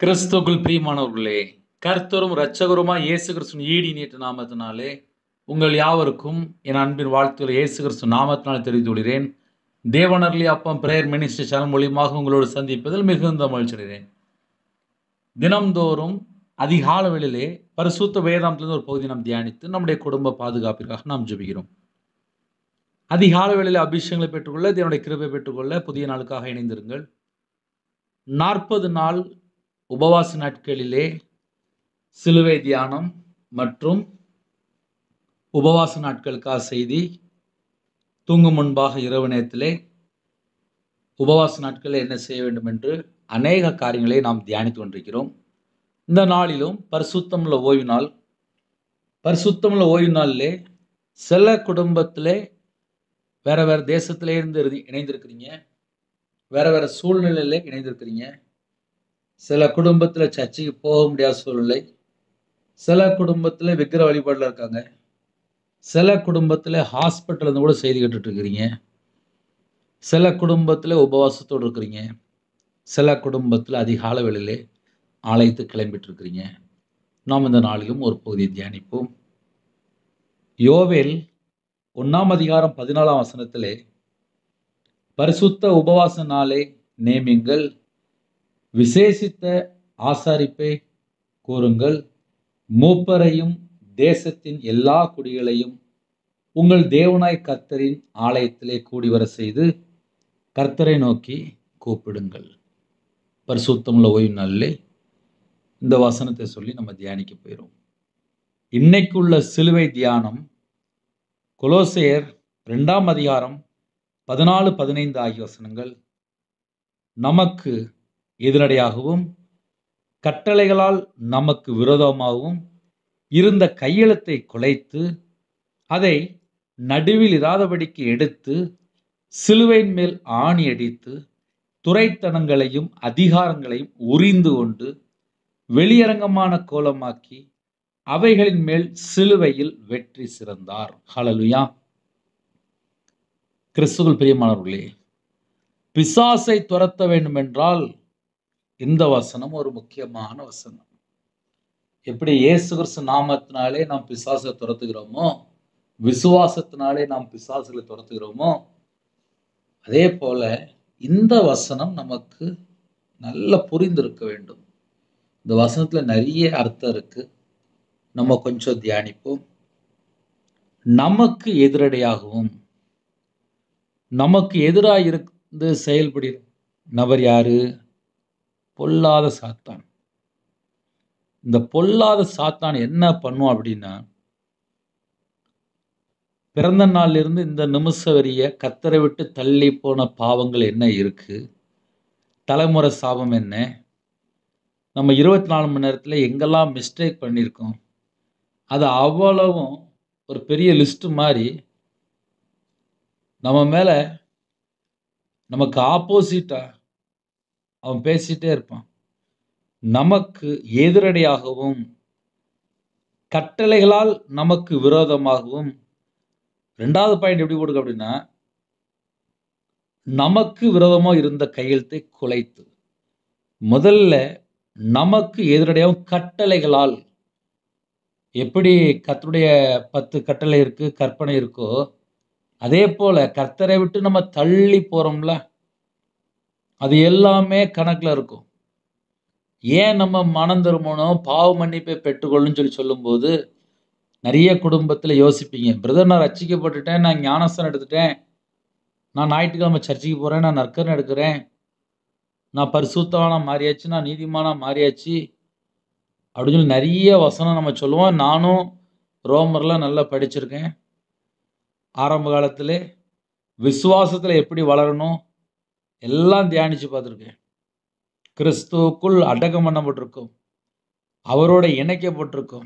கிறிஸ்துவுக்குள் பிரியமானவர்களே, கர்த்தரும் இரட்சகருமாய் இயேசு கிறிஸ்துவின் ஈடு இணையற்ற நாமத்தினாலே உங்கள் யாவருக்கும் என் அன்பின் வாழ்த்துக்களை இயேசு கிறிஸ்து நாமத்தினால் தெரிவித்துக் கொள்கிறேன். தேவனர்லி அப்பம் பிரேயர் மினிஸ்ட்ரி சேனல் மூலியமாக உங்களோடு சந்திப்பதில் மிகுந்த மகிழ்ச்சி அடைகிறேன். தினம்தோறும் அதிகால வேளையிலே பரிசுத்த வேதாந்தத்திலிருந்து ஒரு பகுதி நாம் தியானித்து நம்முடைய குடும்ப பாதுகாப்பிற்காக நாம் ஜெபிக்கிறோம். அதிகால வேளையிலே அபிஷேகங்களை பெற்றுக்கொள்ள, தேவனுடைய கிருபை பெற்றுக்கொள்ள புதிய நாளுக்காக இணைந்திருங்கள். 40 நாள் உபவாச நாட்களிலே சிலுவை தியானம் மற்றும் உபவாச நாட்களுக்காக செய்தி, தூங்கும் முன்பாக இரவு நேரத்திலே உபவாச நாட்களில் என்ன செய்ய வேண்டும் என்று அநேக காரியங்களை நாம் தியானித்து கொண்டிருக்கிறோம். இந்த நாளிலும் பரிசுத்தமுள்ள ஓய்வு நாள். பரிசுத்தமுள்ள ஓய்வு நாளிலே சில குடும்பத்திலே வேற வேற தேசத்திலே இருந்து இணைந்திருக்கிறீங்க, வேற வேற சூழ்நிலையிலே இணைந்திருக்கிறீங்க. சில குடும்பத்தில் சர்ச்சைக்கு போக முடியாத சூழ்நிலை, சில குடும்பத்தில் விக்கிர வழிபாடில் இருக்காங்க, சில குடும்பத்தில் ஹாஸ்பிட்டல் இருந்து கூட செய்தி கேட்டுட்டு இருக்கிறீங்க, சில குடும்பத்தில் உபவாசத்தோடு இருக்கிறீங்க, சில குடும்பத்தில் அதிகால வேளையிலே ஆலயத்துக்கு கிளம்பிட்டு இருக்கிறீங்க. நாம் இந்த நாளிலும் ஒரு பகுதியை தியானிப்போம். யோவேல் 1 அதிகாரம் 14 வசனத்திலே, பரிசுத்த உபவாச நாளை நேமியுங்கள், விசேஷித்த ஆசாரிப்பை கூறுங்கள், மூப்பரையும் தேசத்தின் எல்லா குடிகளையும் உங்கள் தேவனாய் கர்த்தரின் ஆலயத்திலே கூடிவர செய்து கர்த்தரை நோக்கி கூப்பிடுங்கள். பரிசுத்தமுள்ள ஓய்வு நாளிலே இந்த வசனத்தை சொல்லி நம்ம தியானிக்க போயிடும். இன்னைக்குள்ள சிலுவை தியானம் கொலோசையர் 2 அதிகாரம் 14-15 ஆகிய வசனங்கள். நமக்கு எதிரடையாகவும் கட்டளைகளால் நமக்கு விரோதமாகவும் இருந்த கையெழுத்தை குலைத்து அதை நடுவில் இராதபடிக்கு எடுத்து சிலுவையின் மேல் ஆணி அடித்து துரைத்தனங்களையும் அதிகாரங்களையும் உரிந்து கொண்டு வெளியரங்கமான கோலமாக்கி அவைகளின் மேல் சிலுவையில் வெற்றி சிறந்தார். ஹல்லேலூயா. கிறிஸ்துவுக்குள் பிரியமானவர்களே, பிசாசை துரத்த வேண்டும் என்றால் இந்த வசனம் ஒரு முக்கியமான வசனம். எப்படி இயேசு கிறிஸ்து நாமத்தினாலே நாம் பிசாசை துரத்துகிறோமோ, விசுவாசத்தினாலே நாம் பிசாசுகளை துரத்துகிறோமோ, அதே போல இந்த வசனம் நமக்கு நல்ல புரிந்திருக்க வேண்டும். இந்த வசனத்துல நிறைய அர்த்தம் இருக்கு. நம்ம கொஞ்சம் தியானிப்போம். நமக்கு எதிரடையாகவும், நமக்கு எதிராக இருந்து செயல்படுகிற நபர் யாரு? பொல்லாத சாத்தான். இந்த பொல்லாத சாத்தான் என்ன பண்ணும் அப்படின்னா, பிறந்த நாள்ல இருந்து இந்த நிமிஷம் வரைய கர்த்தரை விட்டு தள்ளி போன பாவங்கள் என்ன இருக்கு, தலைமுறை சாபம் என்ன, நம்ம 24 மணி நேரத்தில் எங்கெல்லாம் மிஸ்டேக் பண்ணியிருக்கோம், அது அவ்வளவும் ஒரு பெரிய லிஸ்ட் மாதிரி நம்ம மேல நமக்கு ஆப்போசிட்டா அவன் பேசிட்டே இருப்பான். நமக்கு எதிரடையாகவும் கட்டளைகளால் நமக்கு விரோதமாகவும். 2வது பாயிண்ட் எப்படி கொடுக்க அப்படின்னா, நமக்கு விரோதமாக இருந்த கையெழுத்தை குலைத்து. முதல்ல நமக்கு எதிரடையாகவும் கட்டளைகளால். எப்படி கர்த்தருடைய 10 கட்டளை இருக்கு, கற்பனை இருக்கோ, அதே போல கர்த்தரை விட்டு நம்ம தள்ளி போறோம்ல, அது எல்லாமே கணக்குல இருக்கும். ஏன் நம்ம மனம் திரும்பணும், பாவ மன்னிப்பை பெற்றுக்கொள்ளுன்னு சொல்லும்போது நிறைய குடும்பத்தில் யோசிப்பீங்க, பிரதர் நான் ரட்சிக்கப்பட்டுட்டேன், நான் ஞானஸ்தானம் எடுத்துட்டேன், நான் ஞாயிற்றுக்கிழமை சர்ச்சைக்கு போகிறேன், நான் நற்கரணை எடுக்கிறேன், நான் பரிசுத்தவானா மாறியாச்சு, நான் நீதிமானா மாறியாச்சு அப்படின்னு சொல்லி நிறைய வசனம் நம்ம சொல்லுவோம். நானும் ரோமர்லாம் நல்லா படிச்சிருக்கேன். ஆரம்ப காலத்தில் விசுவாசத்தில் எப்படி வளரணும் எல்லாம் தியானித்து பார்த்துருக்கேன். கிறிஸ்துவுக்குள் அடக்கம் பண்ணப்பட்டிருக்கும், அவரோட இணைக்கப்பட்டிருக்கும்.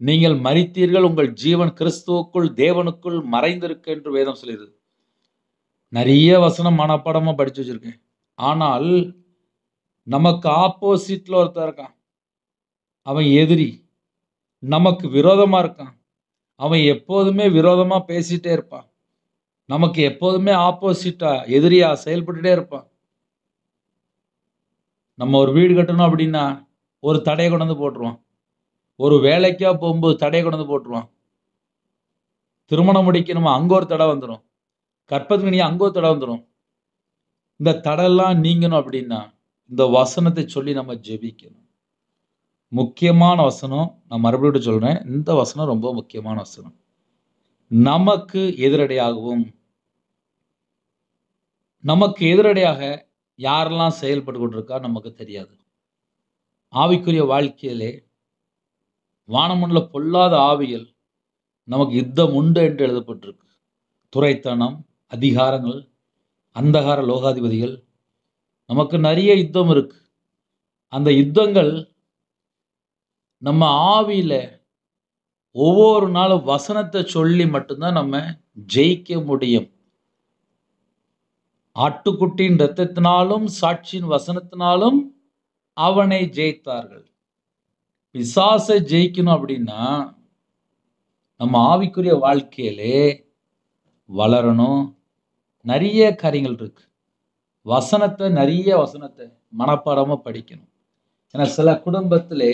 நீங்கள் மரித்தீர்கள், உங்கள் ஜீவன் கிறிஸ்துவுக்குள் தேவனுக்குள் மறைந்திருக்கு என்று வேதம் சொல்லிடுது. நிறைய வசனம் மனப்பாடமா படிச்சு வச்சிருக்கேன். ஆனால் நமக்கு ஆப்போசிட்ல ஒருத்தர் இருக்கான், அவன் எதிரி, நமக்கு விரோதமா இருக்கான், அவன் எப்போதுமே விரோதமா பேசிட்டே இருப்பான், நமக்கு எப்போதுமே ஆப்போசிட்டா எதிரியா செயல்பட்டுட்டே இருப்பான். நம்ம ஒரு வீடு கட்டணும் அப்படின்னா ஒரு தடையை கொண்டு வந்து போட்டுருவோம். ஒரு வேலைக்கா போகும்போது தடையை கொண்டு வந்து போட்டுருவோம். திருமணம் முடிக்கணுமா அங்க ஒரு தடை வந்துடும். கற்பத்துக்கு அங்க ஒரு தடை வந்துடும். இந்த தடையெல்லாம் நீங்கணும் அப்படின்னா இந்த வசனத்தை சொல்லி நம்ம ஜெபிக்கணும். முக்கியமான வசனம், நான் மறுபடியும் சொல்றேன், இந்த வசனம் ரொம்ப முக்கியமான வசனம். நமக்கு எதிரடையாக யாரெல்லாம் செயல்பட்டு கொண்டிருக்கா நமக்கு தெரியாது. ஆவிக்குரிய வாழ்க்கையிலே வானமண்டல பொல்லாத ஆவிகள் நமக்கு யுத்தம் உண்டு என்று எழுதப்பட்டிருக்கு. துரைத்தனம், அதிகாரங்கள், அந்தகார லோகாதிபதிகள், நமக்கு நிறைய யுத்தம் இருக்கு. அந்த யுத்தங்கள் நம்ம ஆவியில ஒவ்வொரு நாளும் வசனத்தை சொல்லி மட்டும்தான் நம்ம ஜெயிக்க முடியும். ஆட்டுக்குட்டியின் இரத்தத்தினாலும் சாட்சியின் வசனத்தினாலும் அவனை ஜெயித்தார்கள். பிசாசை ஜெயிக்கணும் அப்படின்னா நம்ம ஆவிக்குரிய வாழ்க்கையிலே வளரணும். நிறைய காரியங்கள் இருக்கு. நிறைய வசனத்தை மனப்பாடமா படிக்கணும். ஏன்னா சில குடும்பத்திலே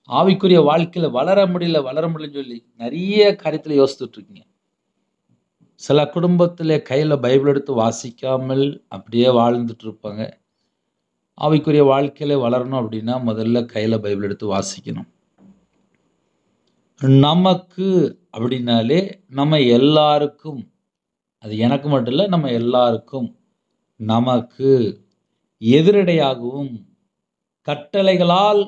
ஆவிக்குரிய வாழ்க்கையில வளர முடியலன்னு சொல்லி நிறைய காரியத்துல யோசிச்சுட்டு இருக்கீங்க. சில குடும்பத்திலே கையில பைபிள் எடுத்து வாசிக்காமல் அப்படியே வாழ்ந்துட்டு இருப்பாங்க. ஆவிக்குரிய வாழ்க்கையில வளரணும் அப்படின்னா முதல்ல கையில பைபிள் எடுத்து வாசிக்கணும். நமக்கு அப்படின்னாலே நம்ம எல்லாருக்கும், அது எனக்கு மட்டும் இல்லை, நம்ம எல்லாருக்கும் நமக்கு எதிரடையாகவும் கட்டளைகளால்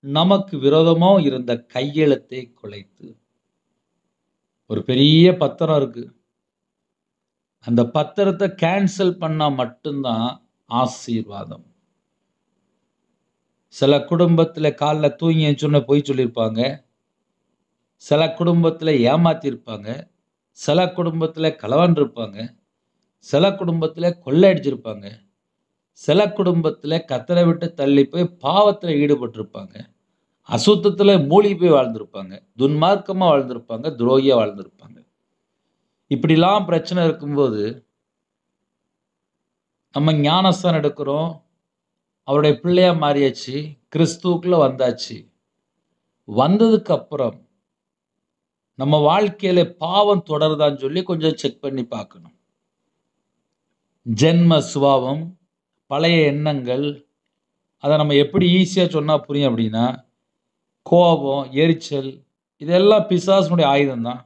நமக்கு விரோதமோ இருந்த கையெழுத்தை குலைத்து, ஒரு பெரிய பத்திரம் இருக்கு, அந்த பத்திரத்தை கேன்சல் பண்ணா மட்டும்தான் ஆசீர்வாதம். சில குடும்பத்துல காலைல தூங்கி சொன்ன பொய் சொல்லியிருப்பாங்க. சில குடும்பத்துல ஏமாத்திருப்பாங்க. சில குடும்பத்துல களவாண்டு இருப்பாங்க. சில குடும்பத்துல கொள்ளை அடிச்சிருப்பாங்க. சில குடும்பத்துல கர்த்தரை விட்டு தள்ளி போய் பாவத்துல ஈடுபட்டிருப்பாங்க. அசுத்தத்துல மூழ்கி போய் வாழ்ந்திருப்பாங்க. துன்மார்க்கமா வாழ்ந்திருப்பாங்க. துரோகியா வாழ்ந்திருப்பாங்க. இப்படிலாம் பிரச்சனை இருக்கும்போது நம்ம ஞானஸ்தானம் எடுக்கிறோம். அவருடைய பிள்ளையா மாறியாச்சு. கிறிஸ்துவுக்குள்ள வந்தாச்சு. வந்ததுக்கு அப்புறம் நம்ம வாழ்க்கையில பாவம் தொடருதான்னு சொல்லி கொஞ்சம் செக் பண்ணி பார்க்கணும். ஜென்ம சுபாவம், பழைய எண்ணங்கள், அதை நம்ம எப்படி ஈஸியாக சொன்னால் புரியும் அப்படின்னா, கோபம், எரிச்சல், இதெல்லாம் பிசாசுனுடைய ஆயுதம் தான்.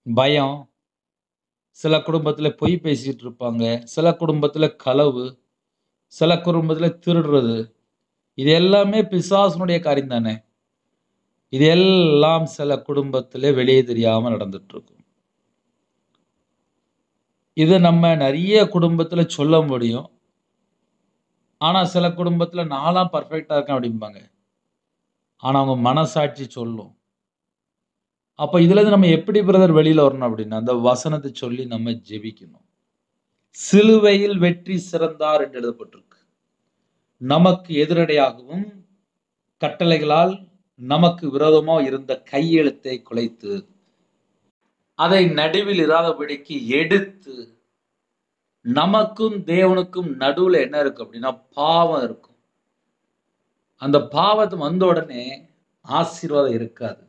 பயம், சில குடும்பத்தில் பொய் பேசிக்கிட்டு இருப்பாங்க, சில குடும்பத்தில் களவு, சில குடும்பத்தில் திருடுறது, இது எல்லாமே பிசாசுனுடைய காரியம் தானே. இது எல்லாம் சில குடும்பத்தில் வெளியே தெரியாமல் நடந்துட்டு இருக்கும். இதை நம்ம நிறைய குடும்பத்தில் சொல்ல முடியும். ஆனால் சில குடும்பத்தில் நான்லாம் பர்ஃபெக்டாக இருக்கேன் அப்படிம்பாங்க. ஆனால் அவங்க மனசாட்சி சொல்லும். அப்போ இதுலேருந்து நம்ம எப்படி பிரதர் வெளியில் வரணும் அப்படின்னா, அந்த வசனத்தை சொல்லி நம்ம ஜெபிக்கணும். சிலுவையில் வெற்றி சிறந்தார் என்று எழுதப்பட்டிருக்கு. நமக்கு எதிரடையாகவும் கட்டளைகளால் நமக்கு விரோதமாக இருந்த கையெழுத்தை குலைத்து அதை நடுவில் இராதபடிக்கு எடுத்து, நமக்கும் தேவனுக்கும் நடுவில் என்ன இருக்கு அப்படின்னா பாவம் இருக்கும். அந்த பாவத்தை வந்த உடனே ஆசீர்வாதம் இருக்காது.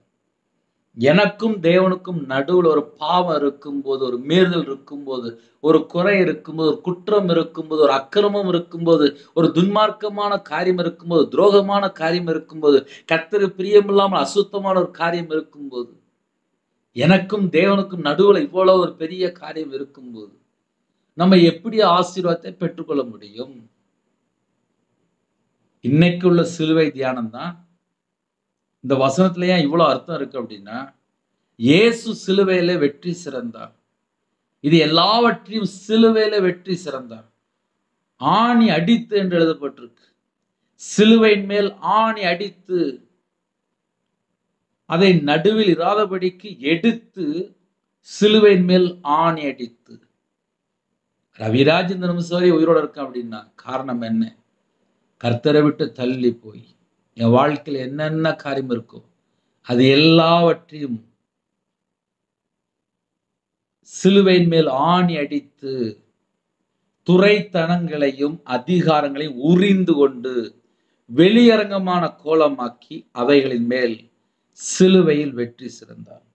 எனக்கும் தேவனுக்கும் நடுவில் ஒரு பாவம் இருக்கும்போது, ஒரு மீறுதல் இருக்கும்போது, ஒரு குறை இருக்கும்போது, ஒரு குற்றம் இருக்கும்போது, ஒரு அக்கிரமம் இருக்கும்போது, ஒரு துன்மார்க்கமான காரியம் இருக்கும்போது, துரோகமான காரியம் இருக்கும்போது, கர்த்தருக்கு பிரியமில்லாமல் அசுத்தமான ஒரு காரியம் இருக்கும்போது, எனக்கும் தேவனுக்கும் நடுவில் இவ்வளவு ஒரு பெரிய காரியம் இருக்கும்போது நம்ம எப்படி ஆசீர்வாதத்தை பெற்றுக்கொள்ள முடியும்? இன்னைக்கு உள்ள சிலுவை தியானம் தான். இந்த வசனத்துல ஏன் இவ்வளவு அர்த்தம் இருக்கு அப்படின்னா, இயேசு சிலுவையில வெற்றி சிறந்தார். இது எல்லாவற்றையும் சிலுவையில வெற்றி சிறந்தார். ஆணி அடித்து என்று எழுதப்பட்டிருக்கு. சிலுவையின் மேல் ஆணி அடித்து அதை நடுவில் இராதபடிக்கு எடுத்து சிலுவையின் மேல் ஆணி அடித்து. ரவிராஜ் இந்த நிமிஷம் வரை உயிரோட இருக்கான் அப்படின்னா காரணம் என்ன? கர்த்தரை விட்டு தள்ளி போய் என் வாழ்க்கையில் என்னென்ன காரியம் இருக்கோ அது எல்லாவற்றையும் சிலுவையின் மேல் ஆணி அடித்து துரைத்தனங்களையும் அதிகாரங்களையும் உரிந்து கொண்டு வெளியரங்கமான கோலமாக்கி அவைகளின் மேல் சிலுவையில் வெற்றி சிறந்தார்.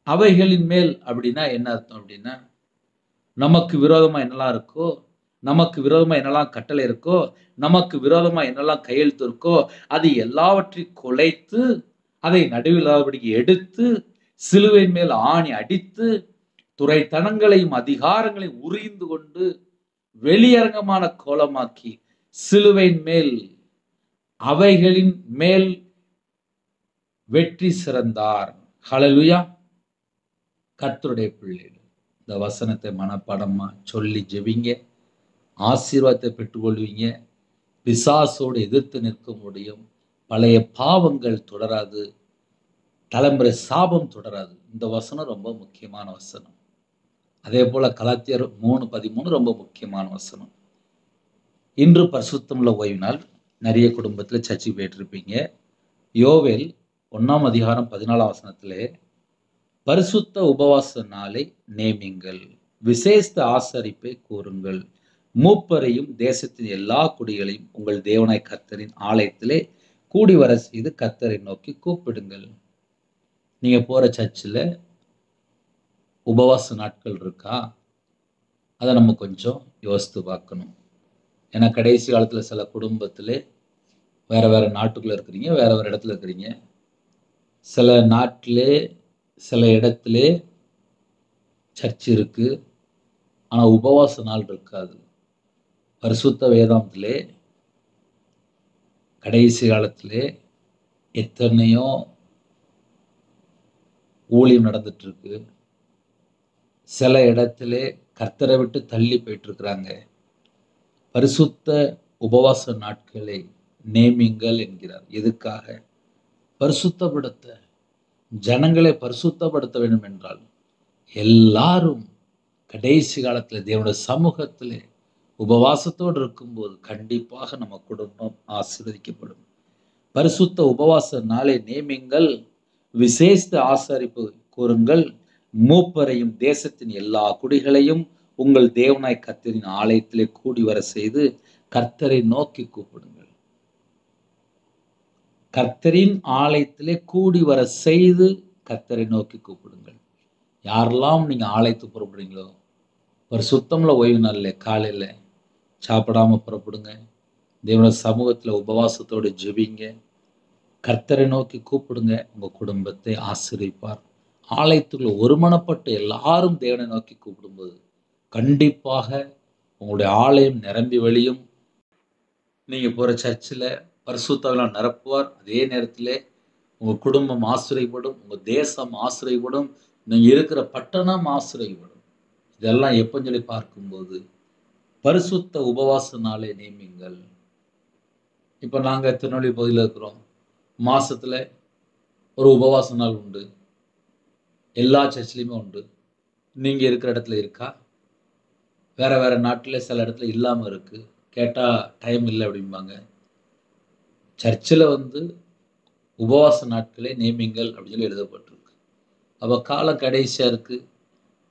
அவைகளின் மேல் அப்படின்னா என்ன அர்த்தம் அப்படின்னா, நமக்கு விரோதமா என்னெல்லாம் இருக்கோ, நமக்கு விரோதமா என்னெல்லாம் கட்டளை இருக்கோ, நமக்கு விரோதமா என்னெல்லாம் கையெழுத்து இருக்கோ, அது எல்லாவற்றையும் குலைத்து, அதை நடுவில்லாதபடிக்கு எடுத்து, சிலுவையின் மேல் ஆணி அடித்து, துரைத்தனங்களையும் அதிகாரங்களையும் உரிந்து கொண்டு, வெளியரங்கமான கோலமாக்கி, சிலுவையின் மேல் அவைகளின் மேல் வெற்றி சிறந்தார். ஹல்லேலூயா. கர்த்தருடைய பிள்ளைகள், இந்த வசனத்தை மனப்பாடமா சொல்லி ஜெபிங்க. ஆசீர்வாதத்தை பெற்றுக்கொள்வீங்க. பிசாசோடு எதிர்த்து நிற்க முடியும். பழைய பாவங்கள் தொடராது. தலைமுறை சாபம் தொடராது. இந்த வசனம் ரொம்ப முக்கியமான வசனம். அதே போல கலாத்தியர் 3:13 ரொம்ப முக்கியமான வசனம். இன்று பரிசுத்தமுள்ள ஓய்வு நாள். நிறைய குடும்பத்துல சர்ச்சுக்கு போயிட்டு இருப்பீங்க. யோவேல் 1ஆம் அதிகாரம் 14ஆம் வசனத்திலே, பரிசுத்த உபவாச நாளை நேமிங்கள், விசேஷ ஆசரிப்பை கூறுங்கள், மூப்பரையும் தேசத்தின் எல்லா குடிகளையும் உங்கள் தேவனாய் கர்த்தரின் ஆலயத்திலே கூடி வர செய்து கர்த்தரை நோக்கி கூப்பிடுங்கள். நீங்க போற சர்ச்சில் உபவாச நாட்கள் இருக்கா? அதை நம்ம கொஞ்சம் யோசித்து பார்க்கணும். ஏன்னா கடைசி காலத்துல சில குடும்பத்திலே வேற வேற நாட்டுக்குள்ள இருக்கிறீங்க, வேற வேற இடத்துல இருக்கிறீங்க. சில நாட்டிலே சில இடத்திலே சர்ச் இருக்கு, ஆனா உபவாச நாள் இருக்காது. பரிசுத்த வேதாந்திலே கடைசி காலத்திலே எத்தனையோ ஊழியம் நடந்துட்டு இருக்கு. சில இடத்திலே கர்த்தரை விட்டு தள்ளி போயிட்டு இருக்கிறாங்க. பரிசுத்த உபவாச நாட்களை நேமிங்கள் என்கிறார். எதுக்காக? பரிசுத்தப்படுத்த, ஜனங்களை பரிசுத்தப்படுத்த வேண்டும் என்றால் எல்லாரும் கடைசி காலத்துல தேவனுடைய சமூகத்திலே உபவாசத்தோடு இருக்கும்போது கண்டிப்பாக நம்ம குடும்பம் ஆசீர்வதிக்கப்படும். பரிசுத்த உபவாச நாளை நேமிங்கள், விசேஷ ஆசரிப்பு கூறுங்கள், மூப்பரையும் தேசத்தின் எல்லா குடிகளையும் உங்கள் தேவனாய் கர்த்தரின் ஆலயத்திலே கூடி வர செய்து கர்த்தரை நோக்கி கூப்பிடுங்கள். கர்த்தரின் ஆலயத்திலே கூடி வர செய்து கர்த்தரை நோக்கி கூப்பிடுங்கள். யாரெல்லாம் நீங்க ஆலயத்துக்கு புறப்படுறீங்களோ, பரிசுத்தமுள்ள ஓய்வு நாள்ல காலையில சாப்பிடாம புறப்படுங்க. தேவனுடைய சமூகத்துல உபவாசத்தோடு ஜெபிங்க. கர்த்தரை நோக்கி கூப்பிடுங்க. உங்க குடும்பத்தை ஆசீர்வதிப்பார். ஆலயத்துக்குள்ள ஒருமனப்பட்டு எல்லாரும் தேவனை நோக்கி கூப்பிடும்போது கண்டிப்பாக உங்களுடைய ஆலயம் நிரம்பி வழியும். நீங்க போற சர்ச்சில் பரிசுத்தவெல்லாம் நிரப்புவார். அதே நேரத்திலே உங்க குடும்பம் ஆசீர்வதிக்கப்படும், உங்க தேசம் ஆசீர்வதிக்கப்படும், நீங்க இருக்கிற பட்டணம் ஆசீர்வதிக்கப்படும். இதெல்லாம் எப்பன்னு சொல்லி பார்க்கும்போது பரிசுத்த உபவாச நாளை நேமிங்கள். இப்ப நாங்க திருநெல்வேலி பகுதியில் இருக்கிறோம். மாசத்துல ஒரு உபவாச நாள் உண்டு. எல்லா சர்ச்சிலையுமே உண்டு. நீங்க இருக்கிற இடத்துல இருக்கா? வேற வேற நாட்டுல சில இடத்துல இல்லாம இருக்கு. கேட்டா டைம் இல்லை அப்படிம்பாங்க. சர்ச்சில் உபவாச நாட்களை நேமிங்கள் அப்படின்னு சொல்லி எழுதப்பட்டிருக்கு. அப்போ காலம் கடைசியா இருக்கு.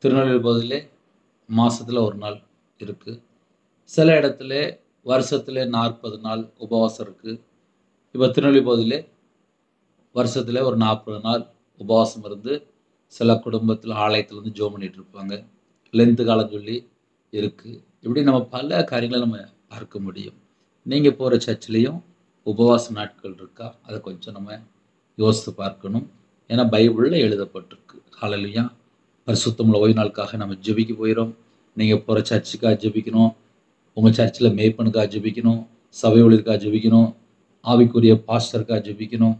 திருநெல்வேலி பகுதியிலே மாசத்துல ஒரு நாள் இருக்கு. சில இடத்துல வருஷத்துல 40 நாள் உபவாசம் இருக்கு. இப்போ திருநெல்வேலி பகுதியிலே வருஷத்துல ஒரு 40 நாள் உபவாசம் இருந்து சில குடும்பத்தில் ஆலயத்தில் ஜெபம் பண்ணிட்டு இருப்பாங்க. லென்த்து காலம் சொல்லி இருக்கு. இப்படி நம்ம பல காரியங்களை நம்ம பார்க்க முடியும். நீங்க போற சர்ச்சிலையும் உபவாச நாட்கள் இருக்கா? அதை கொஞ்சம் நம்ம யோசித்து பார்க்கணும். ஏன்னா பைபிள்ல எழுதப்பட்டிருக்கு. ஹல்லேலூயா. பரிசுத்தமுள்ள ஓய்வு நாளுக்காக நம்ம ஜெபிக்க போயிடும். நீங்க போற சர்ச்சுக்காக ஜெபிக்கணும். உங்க சர்ச்சில் மேய்ப்பனுக்காக ஜெபிக்கணும், சபை ஊழியருக்காக ஜெபிக்கணும், ஆவிக்குரிய பாஸ்டருக்காக ஜெபிக்கணும்,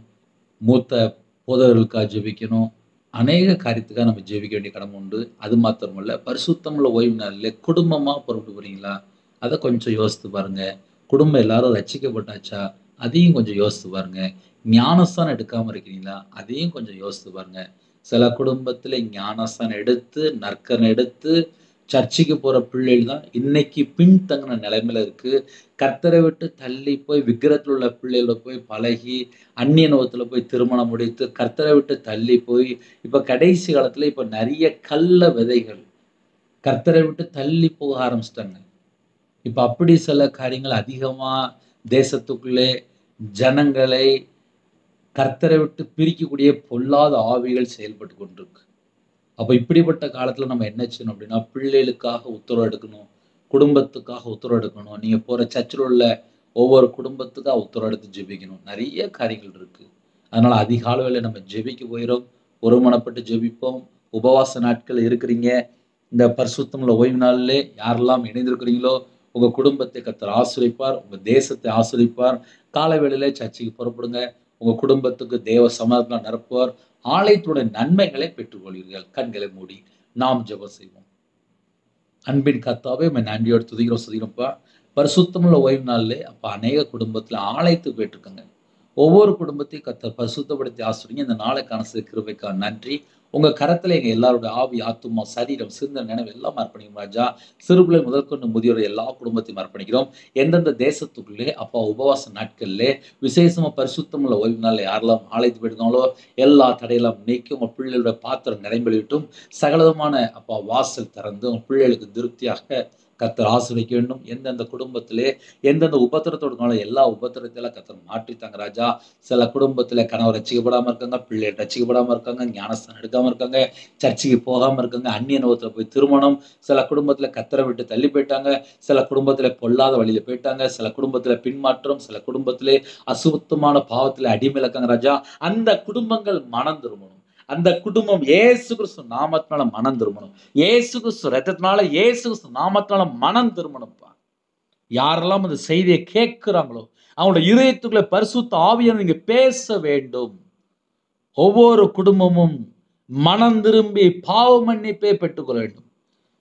மூத்த போதகர்களுக்காக ஜெபிக்கணும். அநேக காரியத்துக்காக நம்ம ஜெபிக்க வேண்டிய கடமை உண்டு. அது மாத்திரமல்ல, பரிசுத்தமுள்ள ஓய்வு நாளில் குடும்பமா புறப்பட்டு போறீங்களா? அதை கொஞ்சம் யோசித்து பாருங்க. குடும்பம் எல்லாரும் ரட்சிக்கப்பட்டாச்சா? அதையும் கொஞ்சம் யோசித்து பாருங்க. ஞானஸ்தானம் எடுக்காம இருக்கிறீங்களா? அதையும் கொஞ்சம் யோசித்து பாருங்க. சில குடும்பத்துல ஞானஸ்தானம் எடுத்து நற்கரணை எடுத்து சர்ச்சுக்கு போற பிள்ளைகள் தான் இன்னைக்கு பின்தங்கின நிலைமையில இருக்கு. கர்த்தரை விட்டு தள்ளி போய் விக்கிரத்தில் உள்ள பிள்ளைகள போய் பழகி அந்நிய நோகத்துல போய் திருமணம் முடித்து கர்த்தரை விட்டு தள்ளி போய் இப்ப கடைசி காலத்துல இப்ப நிறைய கள்ள விதைகள் கர்த்தரை விட்டு தள்ளி போக ஆரம்பிச்சிட்டாங்க. இப்ப அப்படி சில காரியங்கள் அதிகமா தேசத்துக்குள்ளே ஜனங்களை கர்த்தரை விட்டு பிரிக்கக்கூடிய பொல்லாத ஆவிகள் செயல்பட்டு கொண்டிருக்கு. அப்போ இப்படிப்பட்ட காலத்துல நம்ம என்ன செய்யணும் அப்படின்னா, பிள்ளைகளுக்காக உத்தரவு எடுக்கணும், குடும்பத்துக்காக உத்தரவு எடுக்கணும். நீங்க போற சர்ச்சில் உள்ள ஒவ்வொரு குடும்பத்துக்காக உத்தரவு எடுத்து ஜெபிக்கணும். நிறைய காரியங்கள் இருக்கு. அதனால அதிகாலை வேளை நம்ம ஜெபிக்க போயிடும். ஒருமனப்பட்டு ஜெபிப்போம். உபவாச நாட்கள் இருக்கிறீங்க. இந்த பரிசுத்தமுள்ள ஓய்வு நாளிலே யாரெல்லாம் இணைந்திருக்கிறீங்களோ உங்க குடும்பத்தை கர்த்தர் ஆசீர்வதிப்பார், உங்க தேசத்தை ஆசீர்வதிப்பார். காலை வேளையிலே சர்ச்சுக்கு புறப்படுங்க. உங்க குடும்பத்துக்கு தேவ சமாதானம் நிரப்புவார். ஆலயத்துடைய நன்மைகளை பெற்றுக்கொள்வீர்கள். கண்களை மூடி நாம் ஜெபம் செய்வோம். அன்பின் கர்த்தாவே, உம்மை நன்றியோடு துதிக்கிறோம்ப்பா. பரிசுத்தமுள்ள ஓய்வு நாளிலே அப்பா அநேக குடும்பத்துல ஆலயத்துக்கு போயிட்டுருக்காங்க. ஒவ்வொரு குடும்பத்தையும் கர்த்தர் பரிசுத்தப்படுத்தி ஆசீர்வதிங்க. இந்த நாளுக்கான கிருபைக்காக நன்றி. உங்க கரத்துல எங்க எல்லாருடைய ஆவி, ஆத்துமா, சரீரம், சிந்தனை, நினைவு எல்லாம் அர்ப்பணிக்கிறோம் ராஜா. சிறுபிள்ளை முதற்கொண்டு முதியோர் எல்லா குடும்பத்தையும் அர்ப்பணிக்கிறோம். எந்தெந்த தேசத்துக்குள்ளே அப்பா உபவாச நாட்கள்ல விசேஷமா பரிசுத்தமுள்ள ஓய்வு நாளில் யாரெல்லாம் ஆலயத்து போயிருக்காங்களோ எல்லா தடையெல்லாம் நீக்கி உங்க பிள்ளைகளுடைய பாத்திரம் நிரம்பிவிட்டும் சகலவிதமான அப்பா வாசல் திறந்து உங்க பிள்ளைகளுக்கு திருப்தியாக கர்த்தர் ஆசீர்வதிக்க வேண்டும். எந்தெந்த குடும்பத்திலே எந்தெந்த உபத்திரத்தோடு எல்லா உபத்திரத்தையெல்லாம் கர்த்தர் மாற்றித்தாங்க ராஜா. சில குடும்பத்துல கணவர் ரட்சிக்கப்படாம இருக்காங்க, பிள்ளைகள் ரட்சிக்கப்படாம இருக்காங்க, ஞானஸ்தானம் எடுக்காம இருக்காங்க, சர்ச்சுக்கு போகாம இருக்காங்க, அந்நிய நோகத்துல போய் திருமணம். சில குடும்பத்துல கர்த்தரை விட்டு தள்ளி போயிட்டாங்க, சில குடும்பத்துல பொல்லாத வழியில போயிட்டாங்க, சில குடும்பத்துல பின்மாற்றம், சில குடும்பத்திலே அசுத்தமான பாவத்துல அடிமையில இருக்காங்க ராஜா. அந்த குடும்பங்கள் மனம் திரும்பணும். அந்த குடும்பம் இயேசு கிறிஸ்து நாமத்தினால மனம் திரும்பணும். இயேசு கிறிஸ்து ரத்தத்தினால, இயேசு கிறிஸ்து நாமத்தினால மனம் திரும்பணும்ப்பா. யாரெல்லாம் அந்த செய்தியை கேட்கிறாங்களோ அவங்களோட இதயத்துக்குள்ள பரிசுத்த ஆவியானவர் நீங்க பேச வேண்டும். ஒவ்வொரு குடும்பமும் மனம் திரும்பி பாவ மன்னிப்பை பெற்றுக்கொள்ள வேண்டும்.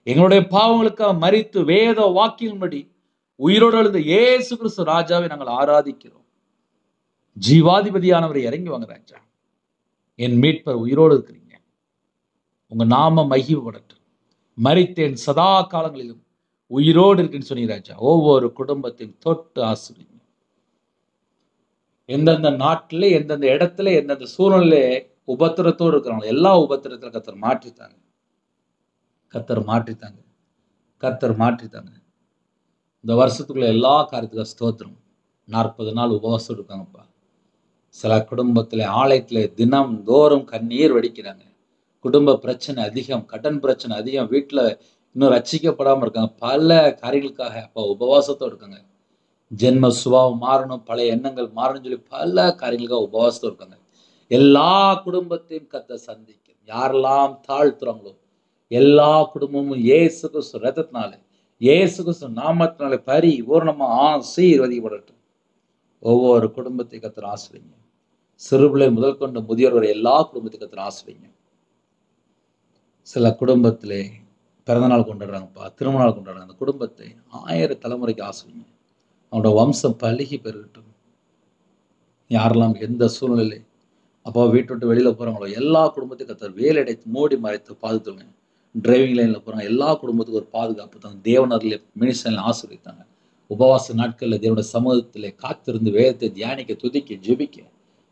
எங்களுடைய பாவங்களுக்காக மரித்து வேத வாக்கின்படி உயிரோடு எழுந்த இயேசு கிறிஸ்து ராஜாவை நாங்கள் ஆராதிக்கிறோம். ஜீவாதிபதியானவரை இறங்கி வாங்க ராஜா. என் மீட்பர் உயிரோடு இருக்கிறீங்க, உங்க நாம மகிமைப்படட்டும். மரித்தேன் சதா காலங்களிலும் உயிரோடு இருக்குன்னு சொன்னீங்க ராஜா. ஒவ்வொரு குடும்பத்தையும் தொட்டு ஆசீர்வதிங்க. எந்தெந்த நாட்டிலே எந்தெந்த இடத்துல எந்தெந்த சூழ்நிலை உபத்திரத்தோடு இருக்கிறாங்க எல்லா உபத்திரத்துல கர்த்தர் மாற்றித்தாங்க, கர்த்தர் மாற்றித்தாங்க, கர்த்தர் மாற்றித்தாங்க. இந்த வருஷத்துக்குள்ள எல்லா காரியத்துக்கும் ஸ்தோத்திரம். 40 நாள் உபவாசம் இருக்காங்கப்பா. சில குடும்பத்துல ஆலயத்துல தினம் தோறும் கண்ணீர் வடிக்கிறாங்க. குடும்ப பிரச்சனை அதிகம், கடன் பிரச்சனை அதிகம், வீட்டுல இன்னும் ரட்சிக்கப்படாம இருக்காங்க. பல காரியங்களுக்காக அப்பா உபவாசத்தோடு இருக்காங்க. ஜென்ம சுபாவம் மாறணும், பழைய எண்ணங்கள் மாறணும்னு சொல்லி பல காரியங்களுக்காக உபவாசத்தோடு இருக்காங்க. எல்லா குடும்பத்தையும் கர்த்தர் சந்திக்கும். யாரெல்லாம் தாழ்த்துறாங்களோ எல்லா குடும்பமும் இயேசு கிறிஸ்து ரத்தத்தினால, இயேசு கிறிஸ்து நாமத்தினால பரிபூர்ணமா ஆசீர்வதிக்கப்படட்டும். ஒவ்வொரு குடும்பத்தை கர்த்தர் ஆசீர்வதிங்க. சிறுபிள்ளை முதல் கொண்டு முதியோர் வரை எல்லா குடும்பத்தையும் கர்த்தர் ஆசீர்வதிங்க. சில குடும்பத்திலே பிறந்தநாள் கொண்டாடுறாங்கப்பா, திருமணநாள் கொண்டாடுறாங்க. அந்த குடும்பத்தை 1000 தலைமுறைக்கு ஆசீர்வதிங்க. அவனோட வம்சம் பலுகி பெருகட்டும். யாரெல்லாம் எந்த சூழ்நிலை அப்பா வீட்டு விட்டு வெளியில போறாங்களோ எல்லா குடும்பத்தையும் கர்த்தர் வேலையடைத்து மூடி மறைத்து பாதுகாத்துங்க. டிரைவிங் லைன்ல போறாங்க எல்லா குடும்பத்துக்கும் ஒரு பாதுகாப்பு தாங்க. தேவனர்ல மினிஸ்டர்ல ஆசீர்வதித்தாங்க. உபவாச நாட்கள்ல தேவனுடைய சமூகத்திலே காத்திருந்து வேதத்தை தியானிக்க, துதிக்க, ஜெபிக்க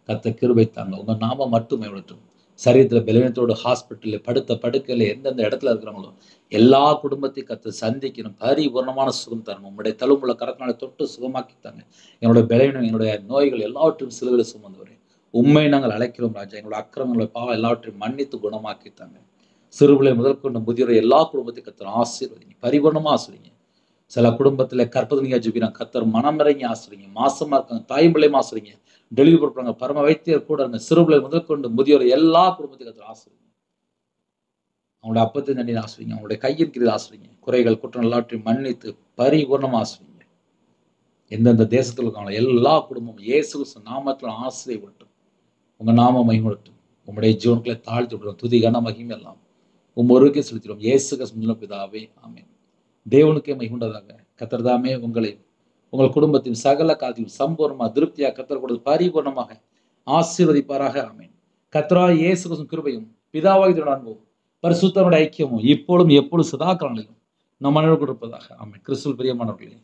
கர்த்தர் கிருபை தாங்க. உங்க நாம மட்டும் மேம்படட்டும். சரீரத்துல பலவீனத்தோடு ஹாஸ்பிட்டல்ல படுத்த படுக்கையில எந்தெந்த இடத்துல இருக்கிறாங்களோ எல்லா குடும்பத்தையும் கர்த்தர் சந்திக்கணும். பரிபூர்ணமான சுகம் தரணும். உங்களுடைய தழும்புள்ள கரத்தினால தொட்டு சுகமாக்கித்தாங்க. என்னுடைய பலவீனம், என்னுடைய நோய்கள் எல்லாவற்றையும் சிலுவையில் சுமந்தவரே உண்மை நாங்கள் அழைக்கிறோம் ராஜா. எங்களுடைய அக்கிரமங்களை பாவம் எல்லாவற்றையும் மன்னித்து குணமாக்கித்தாங்க. சிறுபிள்ளை முதல் கொண்டு முதியோரை எல்லா குடும்பத்தையும் கர்த்தர் ஆசீர்வதிங்க, பரிபூர்ணமா ஆசீர்வதிங்க. சில குடும்பத்துல கற்பதனியா ஜெபிக்கிறாங்க, கர்த்தர் மனம் இறங்கி ஆசீர்வதிங்க. மாசமா இருக்காங்க, தாயும் பிள்ளையும் ஆசீர்வதிங்க. டெலிவரி கொடுப்பாங்க, பரம வைத்தியர் கூட இருங்க. சிறுபிள்ளை முதல் கொண்டு முதியோரை எல்லா குடும்பத்தையும் கர்த்தர் ஆசீர்வதிங்க. அவங்களுடைய அப்பத்தை நன்றி ஆசீர்வதிங்க. அவங்களுடைய கையிருக்கிறது ஆசீர்வதிங்க. குறைகள் குற்றம் எல்லாவற்றையும் மன்னித்து பரிபூர்ணமா ஆசீர்வதிங்க. எந்தெந்த தேசத்தில் இருக்காங்களோ எல்லா குடும்பமும் இயேசு கிறிஸ்து நாமத்தில் ஆசீர்வதிக்கப்படட்டும். உங்க நாம மகிமைப்படட்டும். உங்களுடைய ஜீவனுக்களை தாழ்த்தி விடுறோம். துதி கன மகிமை எல்லாம் ஒருவருக்கே செலுத்திடும். இயேசு கிறிஸ்து பிதாவே ஆமென். தேவனுக்கே மகிமையுண்டதாக. கர்த்தர் தாமே உங்களை உங்கள் குடும்பத்தின் சகல காரியத்தையும் சம்பூர்ணமாக திருப்தியாக கர்த்தர் கொடுத்து பரிபூர்ணமாக ஆசீர்வதிப்பாராக. ஆமென். கர்த்தராகிய இயேசு கிறிஸ்துவின் கிருபையும் பிதாவாகிய அன்பும் பரிசுத்தருடைய ஐக்கியமும் இப்பொழுதும் எப்பொழுதும் சதா காலங்களிலும் நம் அனைவருக்கும் இருப்பதாக. ஆமென். கிறிஸ்துவில் பிரியமானவர்களே,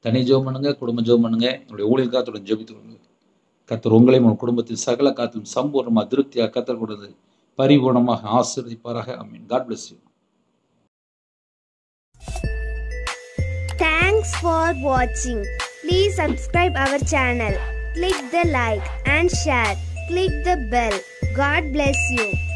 தனி ஜெபம் பண்ணுங்க, குடும்ப ஜெபம் பண்ணுங்க, என்னுடைய ஊழியக்காரத்துடன் ஜெபித்து கொள்ளுங்க. கர்த்தர் உங்களையும் உங்கள் குடும்பத்தின் சகல காரியத்திலும் சம்பூர்ணமாக திருப்தியாக கர்த்தர் கொடுத்து பரிபூர்ணமாக ஆசீர்வதிப்பாராக. ஆமென். God bless you. Thanks for watching. Please subscribe our channel. Click the like and share. Click the bell. God bless you.